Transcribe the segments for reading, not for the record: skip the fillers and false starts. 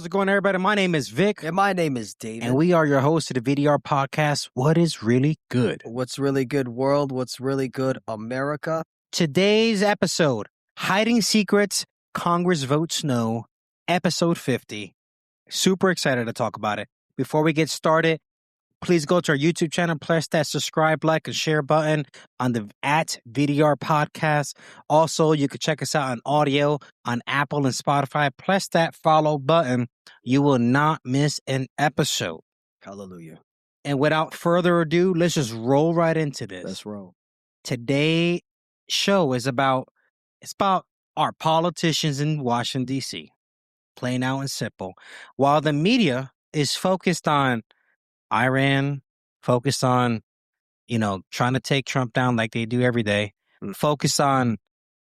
How's it going, everybody? My name is Vic. And my name is David. And we are your hosts of the V.D.R. podcast. What is really good? What's really good, world? What's really good, America? Today's episode, Hiding Secrets, Congress Votes No, episode 50. Super excited to talk about it. Before we get started, please go to our YouTube channel, press that subscribe, like, and share button on the @V.D.R. podcast. Also, you can check us out on audio on Apple and Spotify. Press that follow button. You will not miss an episode. Hallelujah. And without further ado, let's just roll right into this. Let's roll. Today's show is about our politicians in Washington, D.C. Plain out and simple. While the media is focused on Iran, focused on, trying to take Trump down like they do every day, focus on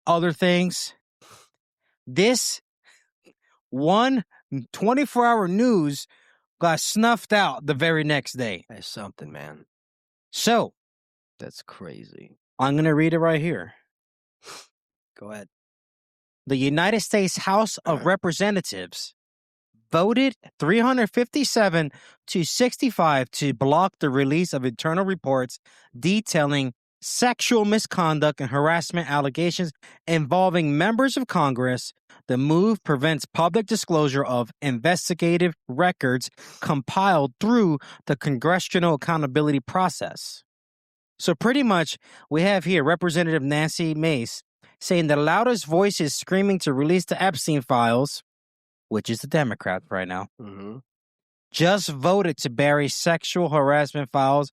other things. This one 24-hour news got snuffed out the very next day. That's something, man. So, that's crazy. I'm going to read it right here. Go ahead. The United States House of Representatives voted 357 to 65 to block the release of internal reports detailing sexual misconduct and harassment allegations involving members of Congress. The move prevents public disclosure of investigative records compiled through the Congressional Accountability Process. So pretty much, we have here Representative Nancy Mace saying the loudest voices screaming to release the Epstein files, which is the Democrats right now, just voted to bury sexual harassment files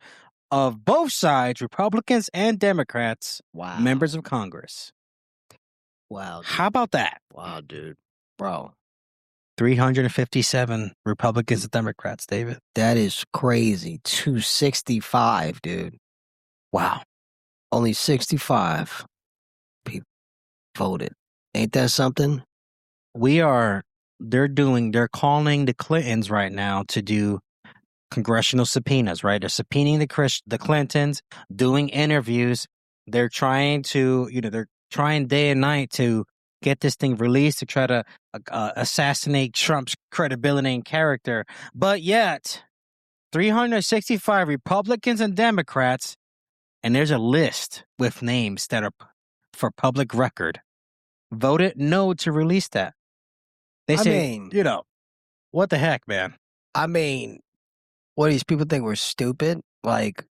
of both sides, Republicans and Democrats, members of Congress. Wow. Dude. How about that? Wow, dude. Bro. 357 Republicans and Democrats, David. That is crazy. 265, dude. Wow. Only 65 people voted. Ain't that something? They're calling the Clintons right now to do congressional subpoenas, right? They're subpoenaing the Clintons, doing interviews. They're trying they're trying day and night to get this thing released to try to assassinate Trump's credibility and character. But yet, 365 Republicans and Democrats, and there's a list with names that are for public record, voted no to release that. They say, what the heck, man? I mean, what do these people think we're stupid? Like,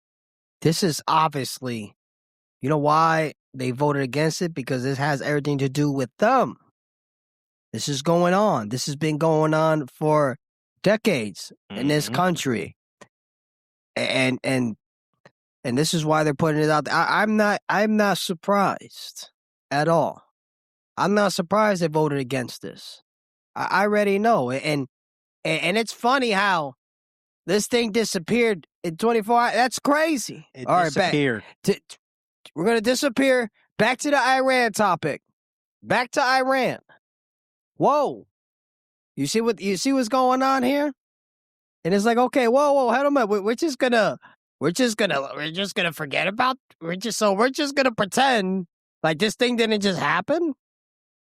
this is obviously, you know why they voted against it? Because this has everything to do with them. This is going on. This has been going on for decades in this country. And this is why they're putting it out there. I'm not surprised at all. I'm not surprised they voted against this. I already know. And it's funny how this thing disappeared in 24 hours. That's crazy. It disappeared. We're going to disappear. Back to the Iran topic. Back to Iran. Whoa. You see what's going on here? And it's like, okay, whoa, hold on. We're just gonna forget about. We're just gonna pretend like this thing didn't just happen.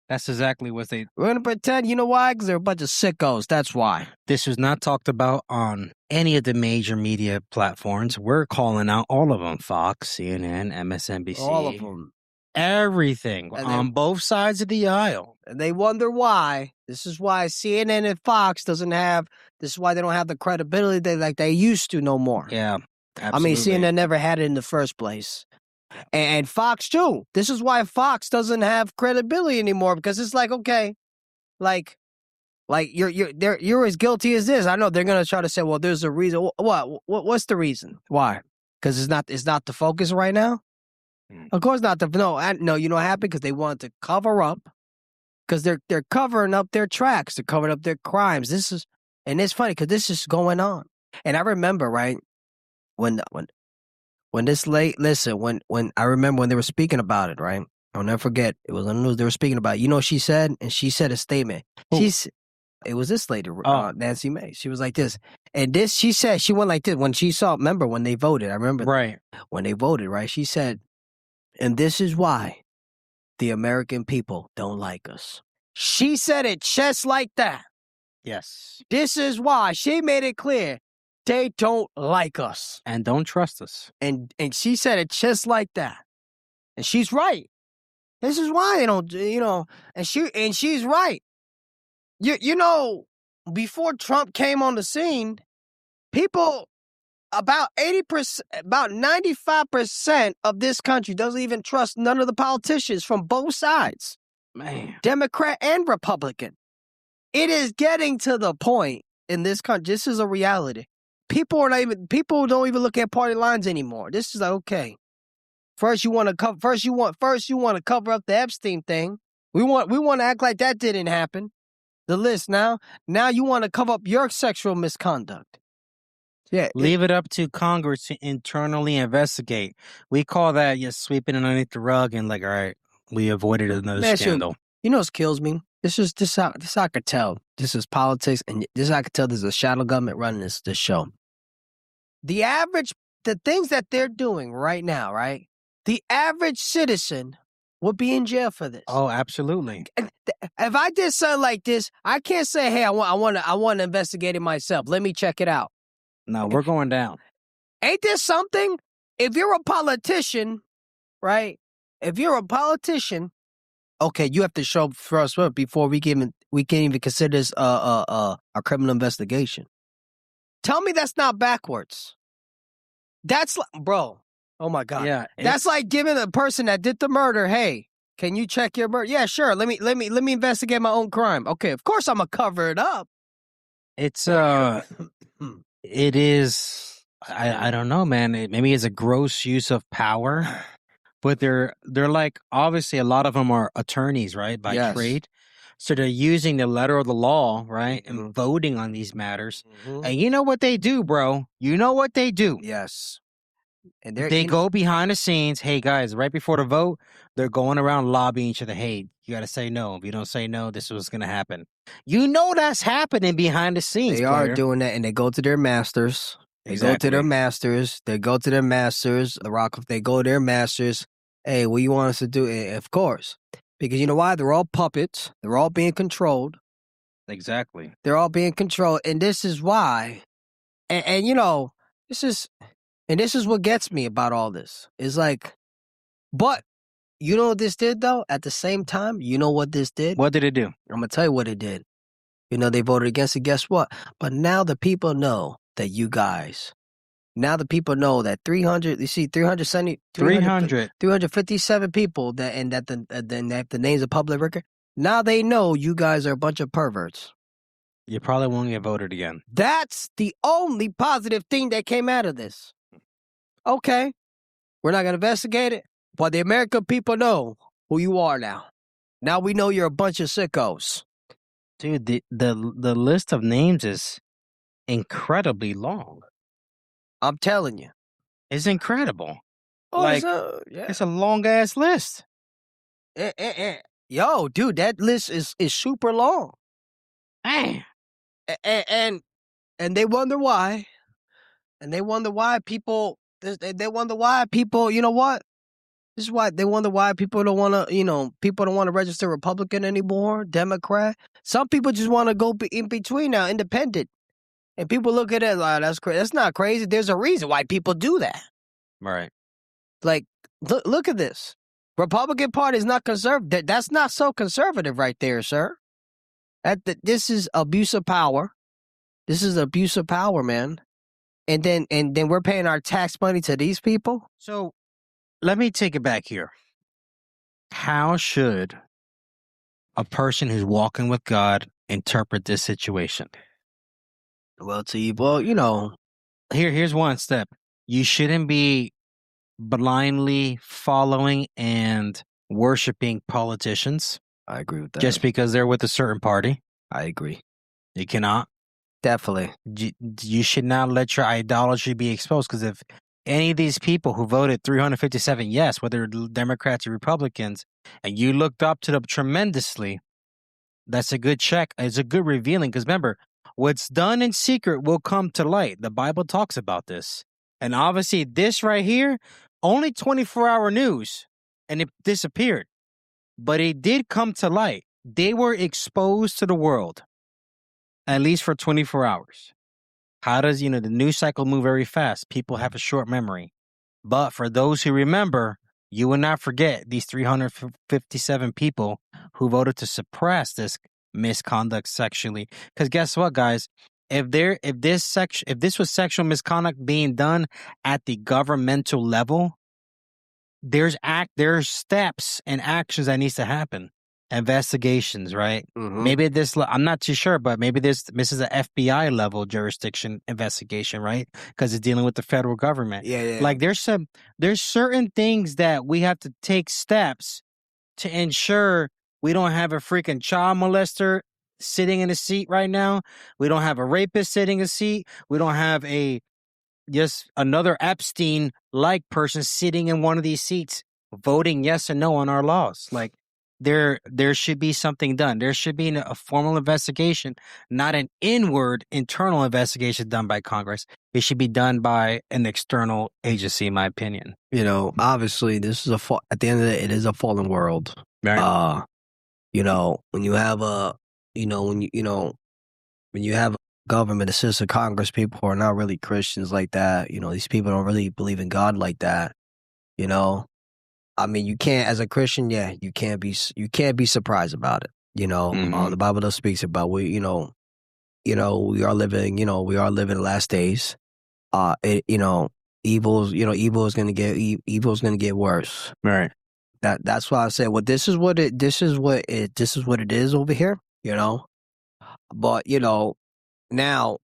That's exactly what we're gonna pretend. You know why? Because they're a bunch of sickos. That's why. This was not talked about on any of the major media platforms. We're calling out all of them: Fox, CNN, MSNBC, all of them, everything on both sides of the aisle. And they wonder why. This is why CNN and Fox doesn't have. This is why they don't have the credibility they used to no more. Yeah, absolutely. I mean, CNN never had it in the first place. And Fox too. This is why Fox doesn't have credibility anymore, because it's like, okay, like you're as guilty as this. I know they're gonna try to say, well, there's a reason. What's the reason? Why? Because it's not the focus right now. Of course not. No. You know what happened? Because they wanted to cover up. Because they're covering up their tracks. They're covering up their crimes. And it's funny because this is going on. And I remember, right, when this when I remember when they were speaking about it, right? I'll never forget. It was on the news. They were speaking about it. You know what she said? And she said a statement. It was this lady, Nancy May. She was like this. And she said, she went like this. When she saw, remember when they voted, I remember. Right. When they voted, right? She said, and this is why the American people don't like us. She said it just like that. Yes. This is why she made it clear they don't like us. And don't trust us. And she said it just like that. And she's right. This is why they don't, and she's right. You know, before Trump came on the scene, people, about 80%, about 95% of this country doesn't even trust none of the politicians from both sides. Man. Democrat and Republican. It is getting to the point in this country. This is a reality. People don't even look at party lines anymore. This is like, okay. First you want to cover up the Epstein thing. We want to act like that didn't happen. The list now you want to cover up your sexual misconduct. Yeah. Leave it up to Congress to internally investigate. We call that just sweeping it underneath the rug and like, all right, we avoided another scandal. You know what kills me? This I could tell. This is politics, and this I could tell there's a shadow government running this show. The things that they're doing right now, right? The average citizen would be in jail for this. Oh, absolutely. If I did something like this, I can't say, hey, I want to investigate it myself. Let me check it out. No, we're going down. Ain't this something? If you're a politician, right? If you're a politician, okay, you have to show for us before we can't even consider this a criminal investigation. Tell me that's not backwards. That's like, bro. Oh my God. Yeah, that's like giving a person that did the murder, hey, can you check your murder? Yeah, sure. Let me investigate my own crime. Okay, of course I'm gonna cover it up. It's it is. I don't know, man. Maybe it's a gross use of power, but they're like, obviously a lot of them are attorneys, right, by trade. So they're using the letter of the law, right, and voting on these matters. And you know what they do, bro? You know what they do? Yes. And they go behind the scenes. Hey, guys, right before the vote, they're going around lobbying each other. Hey, you got to say no. If you don't say no, this is what's going to happen. You know that's happening behind the scenes. They are doing that, and they go to their masters. They go to their masters. They go to their masters. They go to their masters. Hey, what you want us to do? Of course. Because you know why? They're all puppets. They're all being controlled. Exactly. They're all being controlled. And this is why. And you know, this is what gets me about all this. It's like, but you know what this did, though? At the same time, you know what this did? What did it do? I'm going to tell you what it did. You know, they voted against it. Guess what? But now the people know that you guys, now the people know that 357 people that the names of public record. Now they know you guys are a bunch of perverts. You probably won't get voted again. That's the only positive thing that came out of this. Okay, we're not going to investigate it, but the American people know who you are now. Now we know you're a bunch of sickos. Dude, the list of names is incredibly long. I'm telling you. It's incredible. Oh, like, it's a long-ass list. Yo, dude, that list is super long. Man. And they wonder why. And they wonder why people, you know what? This is why they wonder why people don't want to register Republican anymore, Democrat. Some people just want to go in between now, independent. And people look at it like, that's crazy. That's not crazy. There's a reason why people do that. Right. Like, look at this. Republican Party is not conservative. That's not so conservative right there, sir. This is abuse of power. This is abuse of power, man. And then we're paying our tax money to these people. So let me take it back here. How should a person who's walking with God interpret this situation? Well, you know. Here's one step. You shouldn't be blindly following and worshiping politicians. I agree with that. Just because they're with a certain party. I agree. You cannot. Definitely. You should not let your idolatry be exposed, because if any of these people who voted 357 yes, whether Democrats or Republicans, and you looked up to them tremendously, that's a good check. It's a good revealing, because remember, what's done in secret will come to light. The Bible talks about this. And obviously this right here, only 24-hour news, and it disappeared. But it did come to light. They were exposed to the world. at least for 24 hours. How does, the news cycle move very fast? People have a short memory. But for those who remember, you will not forget these 357 people who voted to suppress this misconduct sexually. Because guess what, guys? If this was sexual misconduct being done at the governmental level, there's steps and actions that needs to happen. Investigations, right? Maybe I'm not too sure, but maybe this is an FBI level jurisdiction investigation, right? Because it's dealing with the federal government. Yeah. Like there's certain things that we have to take steps to ensure we don't have a freaking child molester sitting in a seat right now. We don't have a rapist sitting in a seat. We don't have just another Epstein-like person sitting in one of these seats voting yes or no on our laws. Like there should be something done. There should be a formal investigation, not an internal investigation done by Congress. It should be done by an external agency, in my opinion. Obviously, this is at the end of the day, it is a fallen world. Right. When you have when you have a government, a system, Congress, people who are not really Christians like that, these people don't really believe in God like that. I mean, you can't, as a Christian, you can't be surprised about it. The Bible does speaks about we are living the last days. Evil is going to get worse. Right. That's why I said, well, this is what it is over here. But now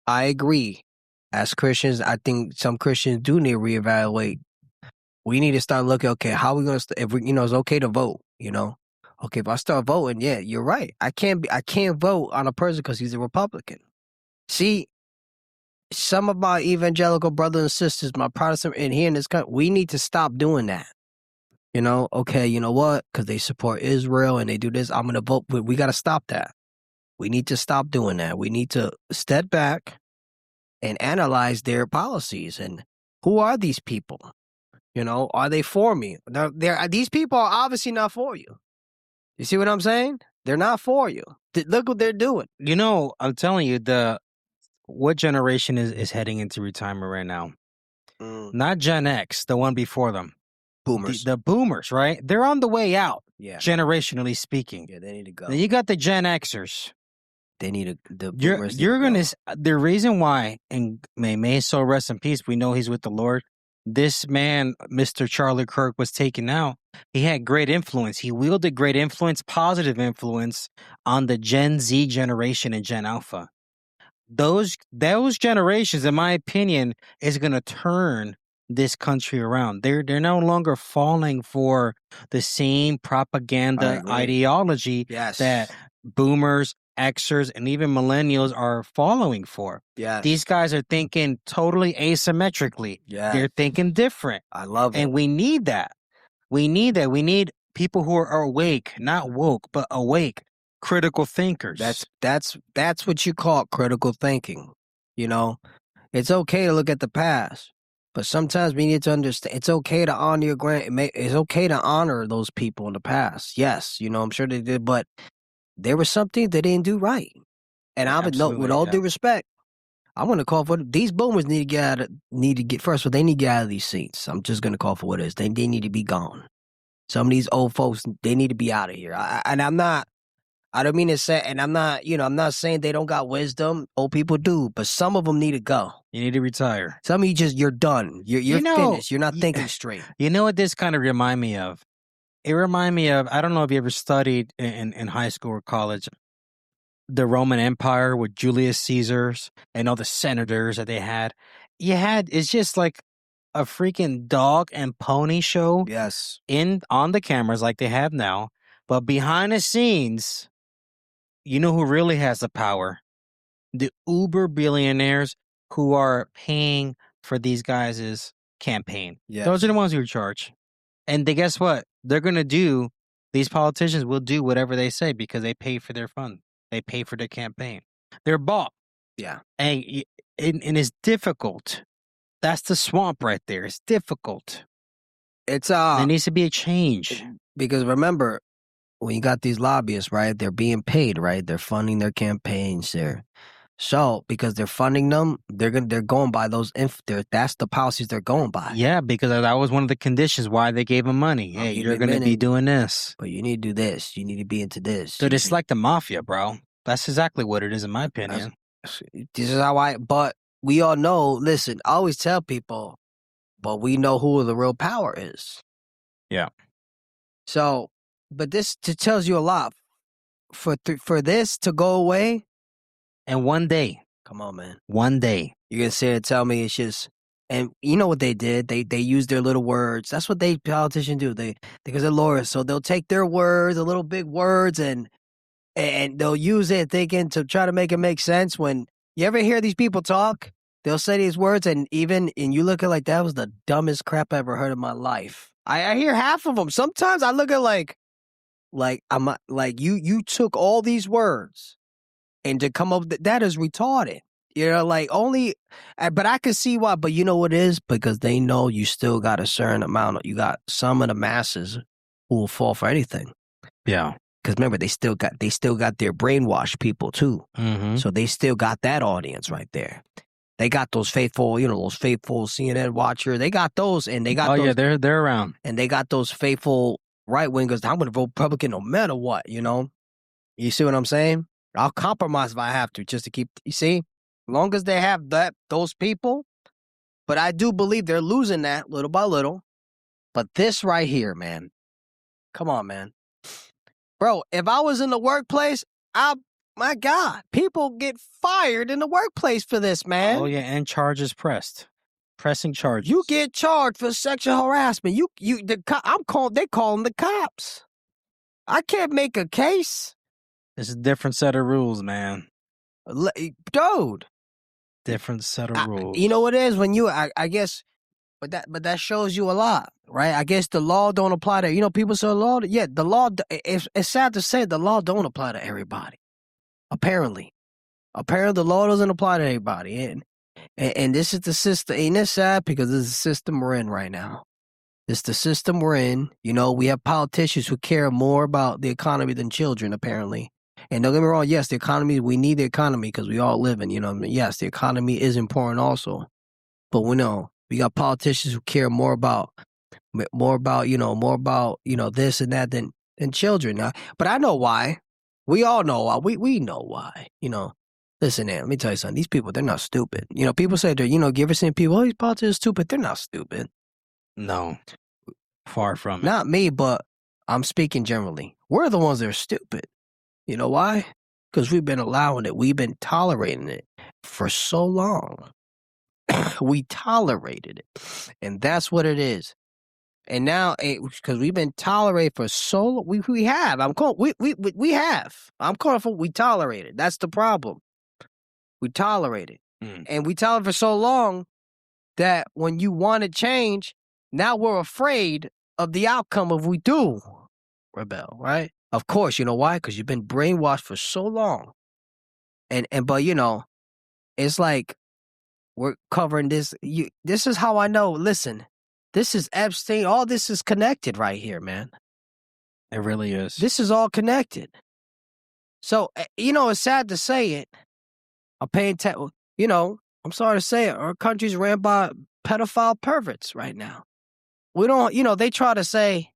I agree. As Christians, I think some Christians do need to reevaluate. We need to start looking, okay, how are we going to, if we, it's okay to vote, Okay, if I start voting, yeah, you're right. I can't vote on a person because he's a Republican. See, some of my evangelical brothers and sisters, my Protestant in here in this country, we need to stop doing that. Okay, you know what? Because they support Israel and they do this, I'm going to vote. But we got to stop that. We need to stop doing that. We need to step back and analyze their policies. And who are these people? Are they for me? These people are obviously not for you. You see what I'm saying? They're not for you. Look what they're doing. I'm telling you, what generation is heading into retirement right now? Not Gen X, the one before them. Boomers. The boomers, right? They're on the way out, generationally speaking. Yeah, they need to go. Then you got the Gen Xers. They need the boomers. The reason why, and may his soul rest in peace, we know he's with the Lord. This man, Mr. Charlie Kirk, was taken out. He had great influence. He wielded great influence, positive influence on the Gen Z generation and Gen Alpha. Those generations, in my opinion, is going to turn this country around. They're no longer falling for the same propaganda ideology that boomers, Xers, and even millennials are following for. Yes. These guys are thinking totally asymmetrically. Yeah. They're thinking different. I love it. And we need that. We need people who are awake, not woke, but awake, critical thinkers. That's what you call critical thinking. It's okay to look at the past, but sometimes we need to understand it's okay to honor your it's okay to honor those people in the past. Yes, I'm sure they did, but there was something they didn't do right. And I would note, with all due respect, I'm going to call for these boomers need to get out. First of all, they need to get out of these seats. I'm just going to call for what it is. They need to be gone. Some of these old folks, they need to be out of here. I don't mean to say, and I'm not saying they don't got wisdom. Old people do, but some of them need to go. You need to retire. Some of you're done. You're finished. You're not thinking straight. You know what this kind of remind me of? It remind me of, I don't know if you ever studied in high school or college, the Roman Empire with Julius Caesars and all the senators that they had. It's just like a freaking dog and pony show. Yes. On the cameras like they have now. But behind the scenes, you know who really has the power? The uber billionaires who are paying for these guys' campaign. Yes. Those are the ones who are charged. And guess what? These politicians will do whatever they say because they pay for their fund. They pay for their campaign. They're bought. Yeah. And it's difficult. That's the swamp right there. It's difficult. There needs to be a change. Because remember, when you got these lobbyists, right? They're being paid, right? They're funding their campaigns. So because they're funding them, they're going by those. That's the policies they're going by. Yeah, because that was one of the conditions why they gave him money. Hey, you're going to be doing this, but you need to do this. You need to be into this. Dude, it's like the mafia, bro. That's exactly what it is, in my opinion. This is how but we all know, listen, I always tell people, but we know who the real power is. Yeah. So, but this tells you a lot. For this to go away. And one day. Come on, man. One day. You're going to sit and tell me it's just, and you know what they did? They use their little words. That's what politicians do. Because they're lawyers. So they'll take their words, the little big words, and they'll use it thinking to try to make it make sense. When you ever hear these people talk, they'll say these words, and you look at like, that was the dumbest crap I ever heard in my life. I hear half of them. Sometimes I look at like I'm like, you took all these words and to come up with that is retarded. You know, like only, but I can see why. But you know what it is? Because they know you still got a certain amount. You got some of the masses who will fall for anything. Yeah. Because remember, they still got their brainwashed people too. Mm-hmm. So they still got that audience right there. They got those faithful, those faithful CNN watchers. They got those, and they got. Oh yeah, they're around. And they got those faithful right wingers. I'm going to vote Republican no matter what. You see what I'm saying? I'll compromise if I have to, just to keep. You see, as long as they have those people. But I do believe they're losing that little by little. But this right here, man, come on, man. Bro, if I was in the workplace, my God, people get fired in the workplace for this, man. Oh yeah, and charges pressing charges. You get charged for sexual harassment. They calling the cops. I can't make a case. It's a different set of rules, man. Dude, different set of rules. You know what it is when I guess. But that shows you a lot, right? I guess the law don't apply to, people say the law. Yeah, the law, it's sad to say the law don't apply to everybody. Apparently the law doesn't apply to everybody. And this is the system. Ain't it sad? Because this is the system we're in right now. It's the system we're in. We have politicians who care more about the economy than children, apparently. And don't get me wrong, yes, the economy, we need the economy because we all live in, yes, the economy is important also. But we know. We got politicians who care more about this and that than children. But I know why. We all know why. We know why. Listen, man, let me tell you something. These people, they're not stupid. People say they're, you ever seen people, these politicians are stupid. They're not stupid. No. Far from it. Not me, but I'm speaking generally. We're the ones that are stupid. You know why? Because we've been allowing it. We've been tolerating it for so long. We tolerated it, and that's what it is. And now, because we've been tolerated for so long, we have. I'm calling we have. I'm calling for we tolerated. That's the problem. We tolerated, and we tolerated for so long that when you want to change, now we're afraid of the outcome if we do rebel. Right? Of course, you know why? Because you've been brainwashed for so long, but it's like. We're covering this. This is how I know. Listen, this is Epstein. All this is connected right here, man. It really is. This is all connected. So, it's sad to say it. I'm sorry to say it. Our country's ran by pedophile perverts right now. We don't, they try to say,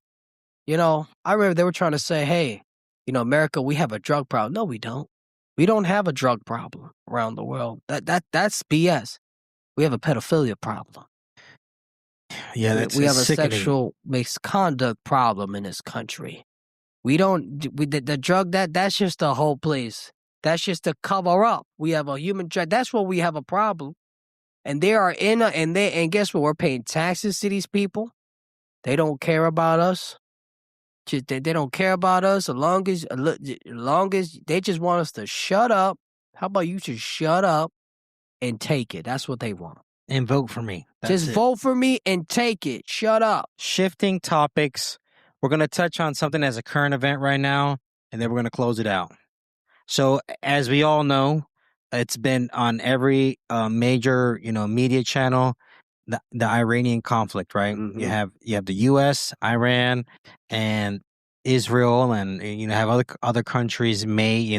I remember they were trying to say, hey, America, we have a drug problem. No, we don't. We don't have a drug problem around the world. That's BS. We have a pedophilia problem. Yeah, we have a sickening. Sexual misconduct problem in this country. The drug that's just the whole place. That's just a cover up. We have a human drug. That's where we have a problem. And they are and guess what? We're paying taxes to these people. They don't care about us. They don't care about us as long as they just want us to shut up. How about you just shut up and take it? That's what they want. And vote for me. Just vote for me and take it. Shut up. Shifting topics. We're going to touch on something as a current event right now, and then we're going to close it out. So, as we all know, it's been on every major, media channel, the Iranian conflict, right? Mm-hmm. You have the U.S., Iran, and Israel and have other countries may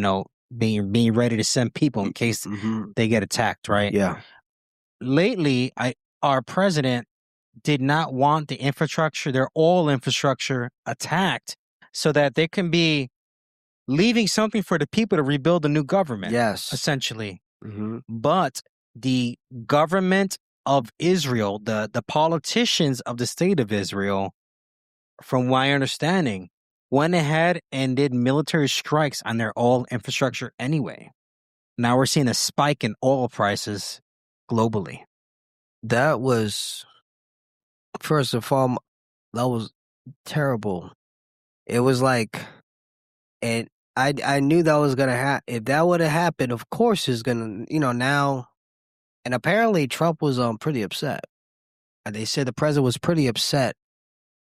being ready to send people in case they get attacked, right? Yeah. Lately, our president did not want the infrastructure, their oil infrastructure, attacked, so that they can be leaving something for the people to rebuild a new government. Yes. Essentially. But the government of Israel, the politicians of the state of Israel, from my understanding, went ahead and did military strikes on their oil infrastructure anyway. Now we're seeing a spike in oil prices globally. That was, first of all, that was terrible. It was like, and I knew that was going to happen. If that would have happened, of course it's going to, now, and apparently Trump was pretty upset. And they said the president was pretty upset.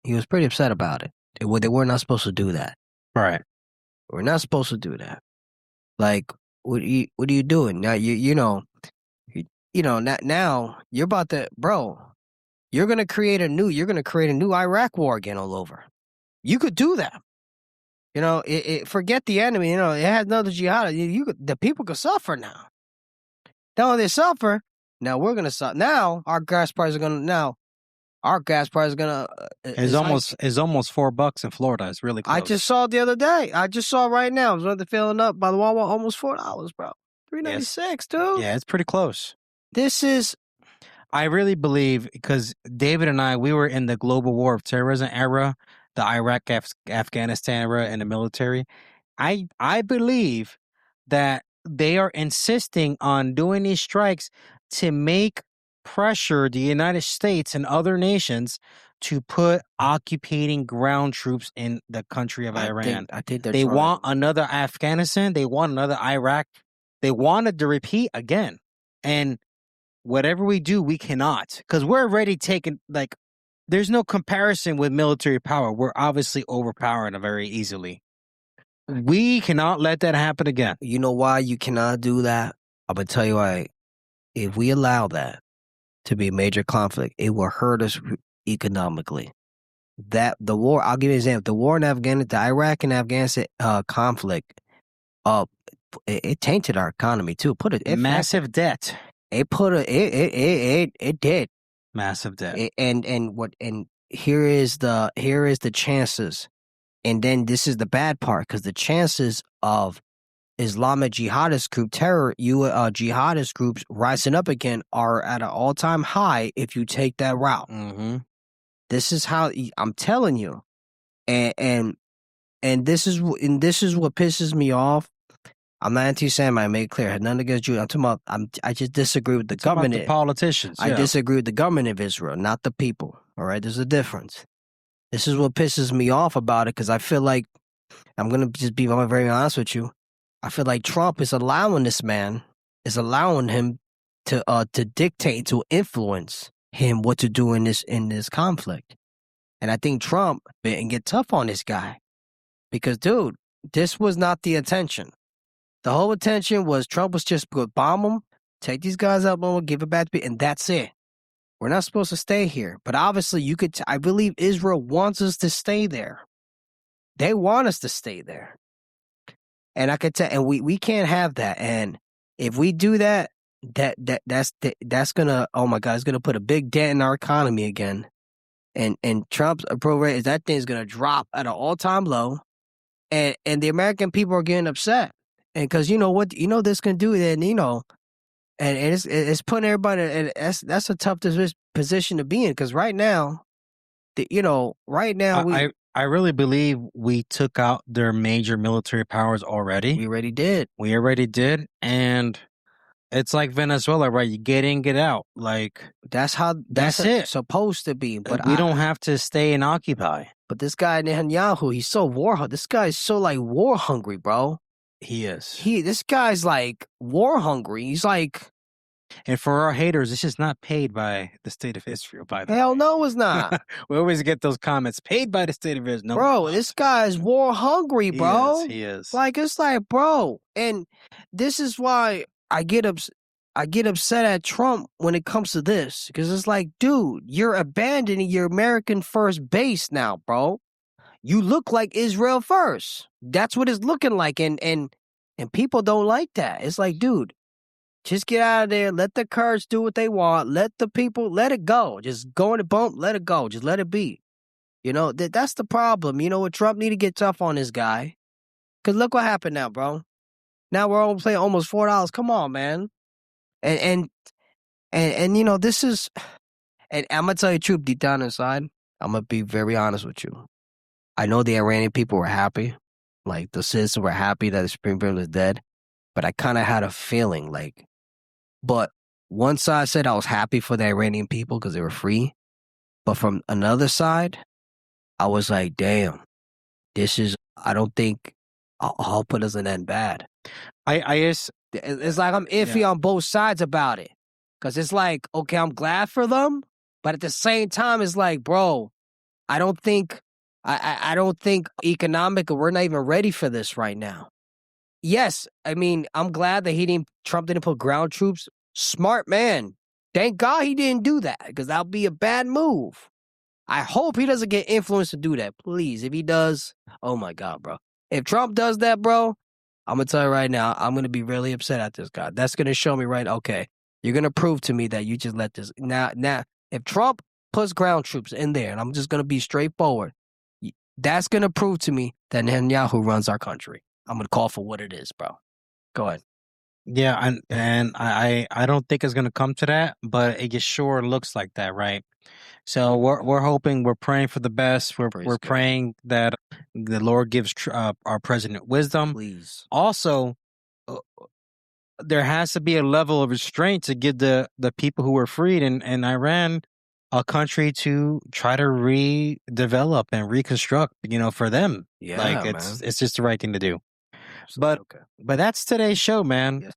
He was pretty upset about it. They were not supposed to do that. Right. We're not supposed to do that. Like, what are you doing? Now, now you're about to, bro, you're going to create a new Iraq war again all over. You could do that. Forget the enemy. It has another jihad. The people could suffer now. Now they suffer. Now we're gonna suffer. Now our gas prices are gonna. It's almost $4 in Florida. It's really close. I just saw it the other day. I just saw it right now. I was running filling up by the Wawa, almost $4, bro. $3.96, dude. Yeah, it's pretty close. This is. I really believe, because David and I, we were in the global war of terrorism era, the Iraq, Afghanistan era in the military. I believe that they are insisting on doing these strikes to make pressure the United States and other nations to put occupying ground troops in the country of Iran. I think they want another Afghanistan. They want another Iraq. They wanted to repeat again. And whatever we do, we cannot, because we're already taken, there's no comparison with military power. We're obviously overpowering it very easily. We cannot let that happen again. You know why you cannot do that? I'm going to tell you why. If we allow that to be a major conflict, it will hurt us economically. The war, I'll give you an example. The war in Afghanistan, the Iraq and Afghanistan conflict, it tainted our economy too. Massive debt. It did. Massive debt. And here is the chances. And then this is the bad part, because the chances of Islamic jihadist jihadist groups rising up again are at an all-time high if you take that route. This is how I'm telling you, and this is what pisses me off. I'm not anti-Semite. I made it clear. I had nothing against Jews. I'm talking about. I just disagree with the government. The politicians. I disagree with the government of Israel, not the people. All right, there's a difference. This is what pisses me off about it, because I feel like, I'm gonna just be very honest with you. I feel like Trump is allowing him to dictate, to influence him what to do in this conflict. And I think Trump and get tough on this guy, because dude, this was not the intention. The whole intention was Trump was just going to bomb them, take these guys out, give it back to me, and that's it. We're not supposed to stay here. But obviously, I believe Israel wants us to stay there. They want us to stay there. And I could tell, and we can't have that. And if we do that, that's gonna, oh my God, it's gonna put a big dent in our economy again. And Trump's approval rate, that thing's gonna drop at an all-time low. And the American people are getting upset. And because you know what, this can do, then and it's putting everybody, and that's a tough position to be in, because right now, I really believe we took out their major military powers already. We already did. And it's like Venezuela, right? You get in, get out. That's it. Supposed to be. But we don't have to stay and occupy. But this guy Netanyahu, he's so this guy is so war hungry, bro. He is. This guy's war hungry. He's and for our haters, this is not paid by the state of Israel, by the way. Hell no, it's not. We always get those comments, paid by the state of Israel. No, bro, this guy is war hungry, bro. He is. It's bro. And this is why I get upset at Trump when it comes to this. Because it's dude, you're abandoning your American first base now, bro. you look like Israel first. That's what it's looking like. And people don't like that. It's like, dude, just get out of there. Let the Kurds do what they want. Let the people, let it go. Just go in the bump, let it go. Just let it be. You know, that's the problem. You know what? Trump need to get tough on this guy. Because look what happened now, bro. Now we're all playing almost $4. Come on, man. And you know, this is, and I'm going to tell you the truth deep down inside. I'm going to be very honest with you. I know the Iranian people were happy. Like, the citizens were happy that the Supreme Court was dead. But I kind of had a feeling, like, but one side said I was happy for the Iranian people because they were free. But from another side, I was like, damn, this is, I don't think, I hope it doesn't end bad. It's like I'm iffy on both sides about it. Because it's like, okay, I'm glad for them. But at the same time, it's like, bro, I don't think economic, we're not even ready for this right now. Yes, I mean, I'm glad that Trump didn't put ground troops. Smart man. Thank God he didn't do that, because that'll be a bad move. I hope he doesn't get influenced to do that. Please, if he does, oh my God, bro. If Trump does that, bro, I'm going to tell you right now, I'm going to be really upset at this guy. That's going to show me okay, you're going to prove to me that you just let this. Now, if Trump puts ground troops in there, and I'm just going to be straightforward, that's going to prove to me that Netanyahu runs our country. I'm going to call for what it is, bro. Go ahead. Yeah, and I don't think it's going to come to that, but it just sure looks like that, right? So we're hoping, we're praying for the best. We're praying that the Lord gives our president wisdom. Please. Also, there has to be a level of restraint to give the people who were freed in Iran a country to try to redevelop and reconstruct, you know, for them. Yeah, like it's just the right thing to do. But that's today's show, man. Yes.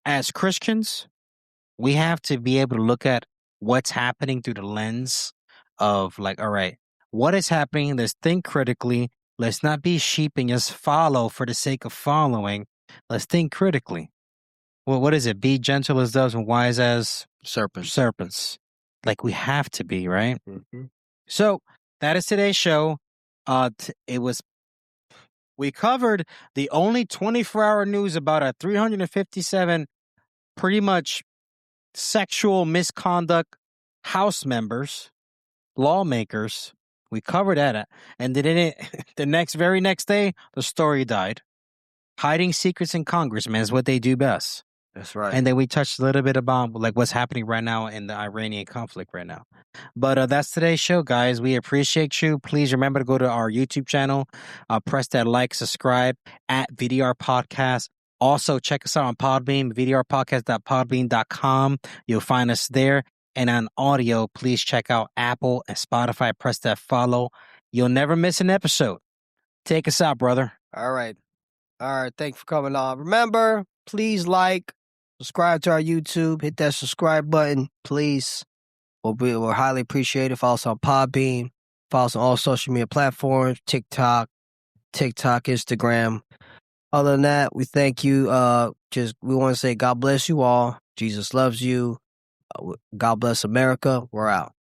As Christians, we have to be able to look at what's happening through the lens of, like, all right, what is happening? Let's think critically. Let's not be sheep and just follow for the sake of following. Let's think critically. Well, what is it? Be gentle as doves and wise as serpents. Like, we have to be, right? Mm-hmm. So that is today's show. We covered the only 24-hour news about a 357 pretty much sexual misconduct House members, lawmakers. We covered that. And then the very next day, the story died. Hiding secrets in Congress, man, is what they do best. That's right. And then we touched a little bit about like what's happening right now in the Iranian conflict right now. But that's today's show, guys. We appreciate you. Please remember to go to our YouTube channel, press that like, subscribe at V.D.R. Podcast. Also, check us out on Podbean, vdrpodcast.podbean.com. You'll find us there. And on audio, please check out Apple and Spotify. Press that follow. You'll never miss an episode. Take us out, brother. All right. Thanks for coming on. Remember, please like, subscribe to our YouTube. Hit that subscribe button, please. We'll highly appreciate it. Follow us on Podbean. Follow us on all social media platforms, TikTok, Instagram. Other than that, we thank you. We want to say God bless you all. Jesus loves you. God bless America. We're out.